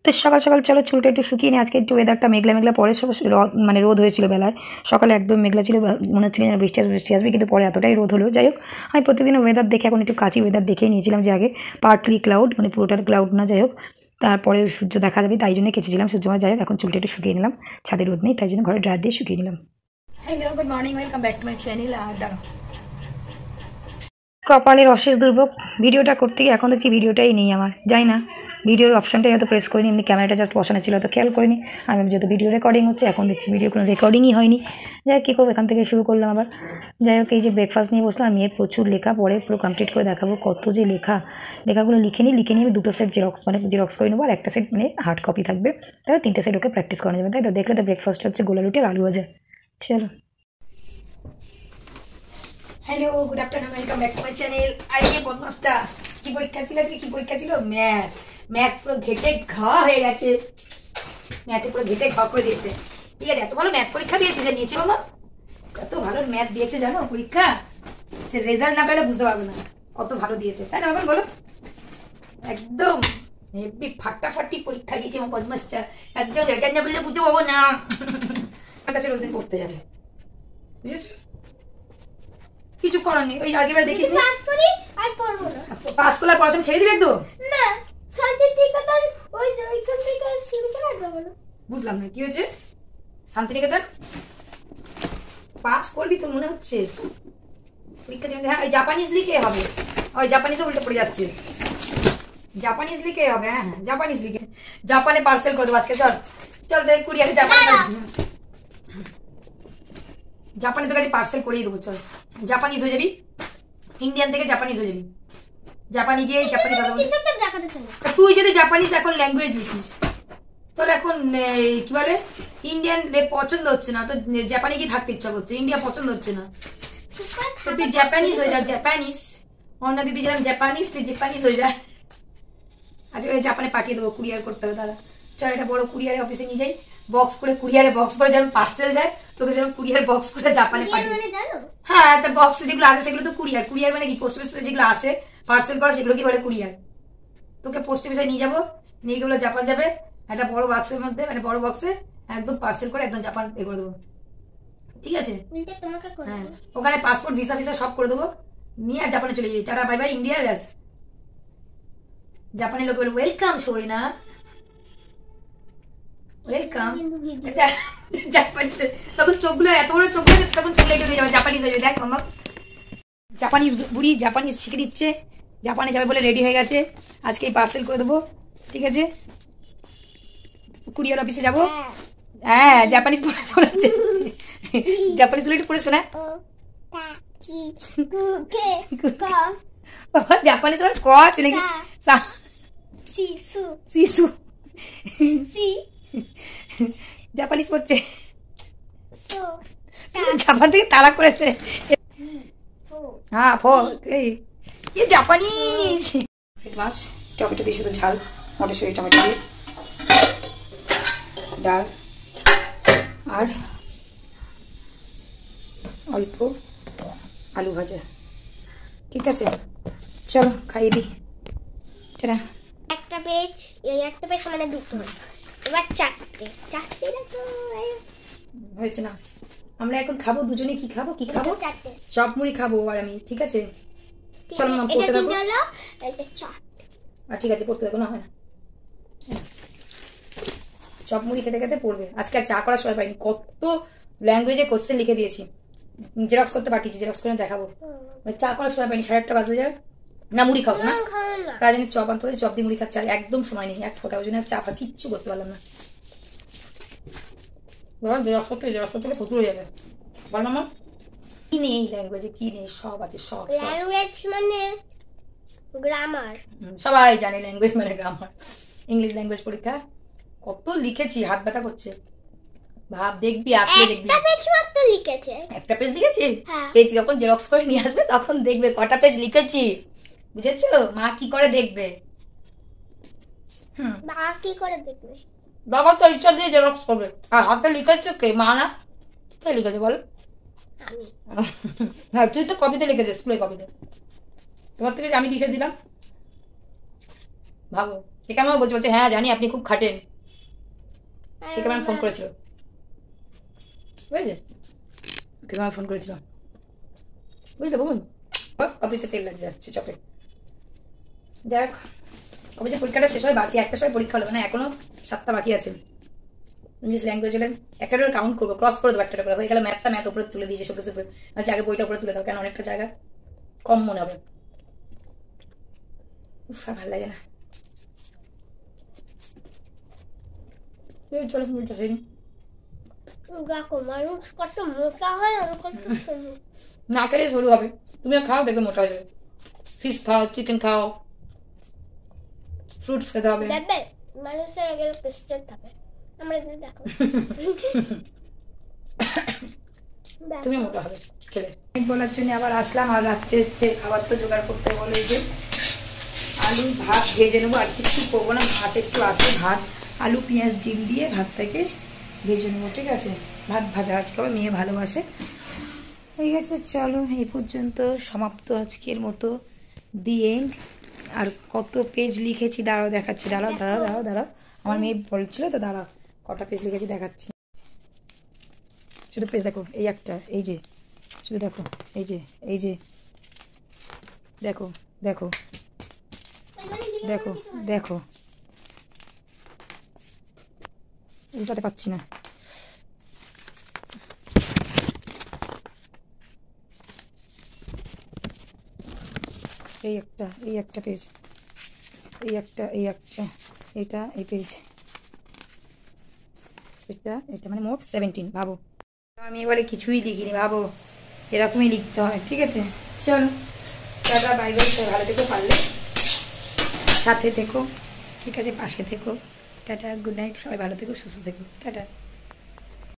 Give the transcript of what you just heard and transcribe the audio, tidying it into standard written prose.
তো সকাল সকাল চলো চুলটা একটু শুকিয়ে নিই। আজকে একটু ওয়েদারটা মেঘলা মেঘলা, পরে সব মানে রোদ হয়েছিল বেলায়, সকালে একদম মেঘলা ছিল, মনে হচ্ছিল যেন বৃষ্টি আসবে, কিন্তু পরে এতটাই রোদ হলো। যাই হোক, আমি প্রত্যেকদিন ওয়েদার দেখে এখন একটু কাঁচি ওয়েদার দেখেই নিয়েছিলাম যে আগে পার্টলি ক্লাউড, মানে পুরোটার ক্লাউড না, যাই হোক তারপরে সূর্য দেখা যাবে, তাই জন্য কেচেছিলাম সূর্য। যাই হোক, এখন চুলটা একটু শুকিয়ে নিলাম, ছাদে রোদ নেই তাই জন্য ঘরে ড্রায়ার দিয়ে শুকিয়ে নিলাম। Hello, good morning, welcome back to my channel. আর দাঁড়ো, কপালের অশেষ দুর্ভোগ, ভিডিওটা করতে গিয়ে এখন দেখছি ভিডিওটাই নেই আমার, যাই না ভিডিওর অপশানটাই হয়তো প্রেস করিনি, এমনি ক্যামেরাটা জাস্ট বসানো ছিল, তো খেয়াল করিনি। আমি যেহেতু ভিডিও রেকর্ডিং হচ্ছে, এখন দেখছি ভিডিও কোনো রেকর্ডিংই হয়নি। যাই হোক, কী করবো, এখান থেকে শুরু করলাম আবার। যাই হোক, এই যে ব্রেকফাস্ট নিয়ে বসলাম, মেয়ের প্রচুর লেখা, পরে পুরো কমপ্লিট করে দেখাবো। কত যে লেখাগুলো লিখে নিই আমি 2টো সেট জেরক্স করে নেবো, আর একটা সেট মানে হার্ড কপি থাকবে, তাহলে 3টে সেট ওকে প্র্যাকটিস করানো যাবে। তাই তো দেখলে তো ব্রেকফাস্ট হচ্ছে গোলা রুটি আর আলু ভাজা। চলো, hello, good afternoon, welcome back to my channel. আর এই বদমাসটা কি পরীক্ষা ছিল আজকে? কি পরীক্ষা ছিল? ম্যাথ পুরো ঘেটে ঘা হয়ে গেছে, ম্যাথে পুরো ঘেটে ঘা করে দিয়েছে। ঠিক আছে, এত ভালো ম্যাথ পরীক্ষা দিয়েছে, যা নিয়েছে বাবা, কত ভালো ম্যাথ দিয়েছে জানো পরীক্ষা, সে রেজাল্ট না পেলে বুঝতে পারবে না কত ভালো দিয়েছে, তাই না বাবা বলো? একদম হেভি ফাটাফাটি পরীক্ষা দিয়েছে আমার বদমাসটা, একদম রেজাল্ট না পেলে বুঝতে পারবো না। আমার কাছে রোজ দিন পড়তে যাবে, বুঝেছো? কিছু করার নেই, ওই আগেরবার দেখিস নি পাস করি আর পড়বো না, পাস করলে পড়াশোনা ছেড়ে দিবে একদম না, শান্তিনিকেতন ওই ওইখান থেকে শুরু করা যাবে না। বুঝলাম না কি হয়েছে, শান্তিনিকেতন পাস করবি তো মনে হচ্ছে পরীক্ষা যেমন। হ্যাঁ, ওই জাপানিজ লিখে হবে, ওই জাপানিজও উল্টে পড়ে যাচ্ছে, জাপানিজ লিখে হবে। হ্যাঁ হ্যাঁ, জাপানিজ লিখে জাপানে পার্সেল করে দেবো আজকে। চল চল দেখ, কুরিয়ারে জাপানে তোর কাছে পার্সেল করিয়ে দেবো। চল, জাপানিজ হয়ে যাবি, ইন্ডিয়ান থেকে জাপানিজ হয়ে যাবি, জাপানি গিয়ে জাপানিজ তুই যদি জাপানিজ এখন ল্যাঙ্গুয়েজ লিখিস, তোর এখন কি বলে ইন্ডিয়ান পছন্দ হচ্ছে না, তো জাপানি গিয়ে থাকতে ইচ্ছা করছে, ইন্ডিয়া পছন্দ হচ্ছে না, তো তুই জাপানিজ হয়ে যা। জাপানিজ অন্য দিদি যেরকম জাপানিজ, তুই জাপানিজ হয়ে যা। আজকে জাপানে পাঠিয়ে দেবো, কুরিয়ার করতে হবে। তারা চল, এটা বড় কুরিয়ারে অফিসে নিয়ে যাই, বক্স করে কুরিয়ারে বক্স করে, যেমন পার্সেল যায় তোকে যেমন কুরিয়ার বক্স করে জাপানে পাঠিয়ে। হ্যাঁ, তা বক্স যেগুলো আসে সেগুলো তো কুরিয়ার। কুরিয়ার মানে কি, পোস্ট অফিসে যেগুলো আসে পার্সেল করা সেগুলো কি বলে কুরিয়ার। তোকে পোস্ট অফিসে নিয়ে যাবো, নিয়ে গেলে জাপান যাবে, একটা বড় বক্সের মধ্যে, মানে বড় বক্সে একদম পার্সেল করে একদম জাপান এ করে দেবো, ঠিক আছে? হ্যাঁ, ওখানে পাসপোর্ট ভিসা ভিসা সব করে দেবো, নিয়ে আর জাপানে চলে যাবি। টাটা বাই বাই, ইন্ডিয়া যাস। জাপানি লোক বলে ওয়েলকাম সরিনা, ওয়েলকাম। জাপানিজ তখন চোখগুলো এত বড় চোখ হয়ে তখন চোখ লেগে হয়ে যাবে, জাপানিজ হয়ে যাবে। দেখ মাম্মা, জাপানি বুড়ি জাপানিজ শিখে দিচ্ছে, জাপানে যাবে বলে রেডি হয়ে গেছে, আজকেই পার্সেল করে দেবো, ঠিক আছে? কুরিয়ার অফিসে যাবো। হ্যাঁ, জাপানিজ পড়া শোনাচ্ছে, জাপানিজ একটু পড়ে শোনা। জাপানিজ তোমার ক আছে নাকি? শিশু জাপানিজ পড়ছে, জাপান থেকে তাড়া করেছে। হ্যাঁ, এই জাপানিজ মাছ, টমেটো দিয়ে শুধু ঝাল, মটরশুঁটি টমেটো দিয়ে, ডাল আর অল্প আলু ভাজা, ঠিক আছে? চলো খাইয়ে দিই। একটা পেজ, এই একটা পেজ মানে দুটো, এবার চারটে হয়েছে না? আমরা এখন খাবো দুজনে, কি খাবো চারটে চপ মুড়ি খাবো আর আমি, ঠিক আছে? চলো মা, পড়তে থাকো। ঠিক আছে, পড়তে থাকো না, হয় না, চপ মুড়ি খেতে খেতে পড়বে। আজকে আর চা করার সময় পাইনি, কত ল্যাঙ্গুয়েজে কোশ্চেন লিখে দিয়েছি, জেরক্স করতে পাঠিয়েছি, জেরক্স করে দেখাবো। চা করার সময় পাইনি, 8:30 বাজে যায় না। মুড়ি খাও না, তাই জন্য চপ আনতে হবে, চপ দিয়ে মুড়ি খাচ্ছে, আর একদম সময় নেই এক ফোঁটা, ওই জন্য চা ফা কিচ্ছু করতে পারলাম না। জেরক্স করতে প্রচুর হয়ে যাবে। বল মামা, কি নেই ল্যাঙ্গুয়েজে, কি নেই? সব আছে, সব। ল্যাঙ্গুয়েজ মানে গ্রামার, সবাই জানে ল্যাঙ্গুয়েজ মানে গ্রামার। ইংলিশ ল্যাঙ্গুয়েজ পরীক্ষা কত লিখেছি, হাত ব্যথা করছে। ভাব, দেখবি আসলে দেখবি। একটা পেজ মাত্র লিখেছে, একটা পেজ লিখেছি, পেজ যখন জেরক্স করে নিয়ে আসবে তখন দেখবে কটা পেজ লিখেছি, বুঝেছো? মা কি করে দেখবে? বাবা কি করে দেখবে? বাবা তো ইচ্ছা দিয়ে জেরক্স করবে, আর হাতে লিখেছো কে? মা না? কে লিখেছে বল? হ্যাঁ, তুই তো কপিতে লিখেছিস, স্কুলের কপিতে। তোমার থেকে আমি লিখে দিলাম, ভাবো কে কেমন বলছে হ্যাঁ জানি আপনি খুব খাটেন। কে কেমন ফোন করেছিল বুঝলে, কে কেমন ফোন করেছিল বুঝলে বোন। কপিতে তেল লাগে যাচ্ছে চপে। যাক কবে যে পরীক্ষাটা শেষ হয়, বাকি একটা সময় পরীক্ষা হলো, মানে এখনো 7টা বাকি আছে। ইংলিশ ল্যাঙ্গুয়েজ হলে একটা করে কাউন্ট করবো, ক্রস করে দেবো একটা করে, হয়ে গেলে ম্যাথ উপরে তুলে দিয়েছে সব কিছু উপরে, আচ্ছা আগে বইটা উপরে তুলে দাও, কেন অনেকটা জায়গা কম মনে হবে। ভালো লাগে না। চলো বইটা হয়নি, দেখো মানুষ কত মোটা হয়, আমি কত সরু। না খেলে শুরু হবে, তুমি খাও দেখবে মোটা হয়ে যাবে। ফিশ খাও, চিকেন খাও, ফ্রুটস খেতে হবে। দেখবে মানুষের আগে পেস্টেড থাকে, আমরা কিন্তু দেখো তুমি মোটা হবে খেলে। বলার জন্য আবার আসলাম, আর রাত্রে খাবার তো জোগাড় করতে বলে যে আলু ভাত ভেজে নেবো, আর কিছু করবো না, মাছ একটু আছে, ভাত আলু পেঁয়াজ ডিম দিয়ে ভাতটাকে ভেজে নেবো, ঠিক আছে। ভাত ভাজা আজকে আবার মেয়ে ভালোবাসে। ঠিক আছে চলো এই পর্যন্ত সমাপ্ত আজকের মতো, দি এন্ড। আর কত পেজ লিখেছি দাঁড়াও দেখাচ্ছি, দাঁড়াও দাঁড়াও দাঁড়াও দাঁড়াও, আমার মেয়ে বলছিল তো, দাঁড়াও কটা পেজ লিখেছি দেখাচ্ছি। শুধু পেজ দেখো, এই একটা, এই যে শুধু দেখো, এই যে এই যে দেখো দেখো দেখো দেখো, উল্টাতে পারছি না। এই একটা পেজ, এই একটা এটা এই পেজ, এটা মানে মোট 17। ভাবো আমি এবারে কিছুই লিখিনি, ভাবো এরকমই লিখতে হয়, ঠিক আছে। চলো টাটা বাই বাই, ভালো থেকো, পারলে সাথে থেকো, ঠিক আছে, পাশে থেকো, টাটা, গুড নাইট, সবাই ভালো থেকো, সুস্থ থেকো, টাটা।